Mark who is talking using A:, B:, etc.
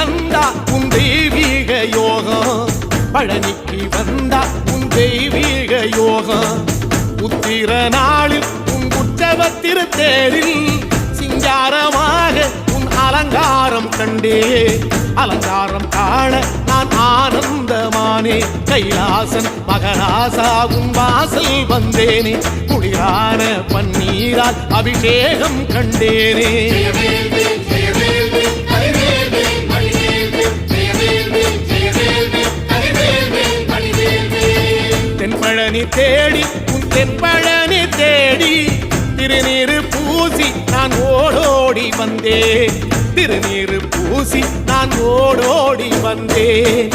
A: வந்தா உன் தெய்வீக யோகம், பழனிக்கு வந்தா உன் தெய்வீக யோகம். உத்திர நாளில் உன் உற்சவ திருத்தேரில் சிங்காரமாக உன் அலங்காரம் கண்டே. அலங்காரம் காண நான் ஆனந்தமானே. கைலாசன் மகராசா உன் வாசல் வந்தேனே. குளிரான பன்னீரால் அபிஷேகம் கண்டேனே. தென்பழனி தேடி உன் தென்பழனி தேடி திருநீரு பூசி நான் ஓடோடி வந்தேன். திருநீரு பூசி நான் ஓடோடி வந்தேன்.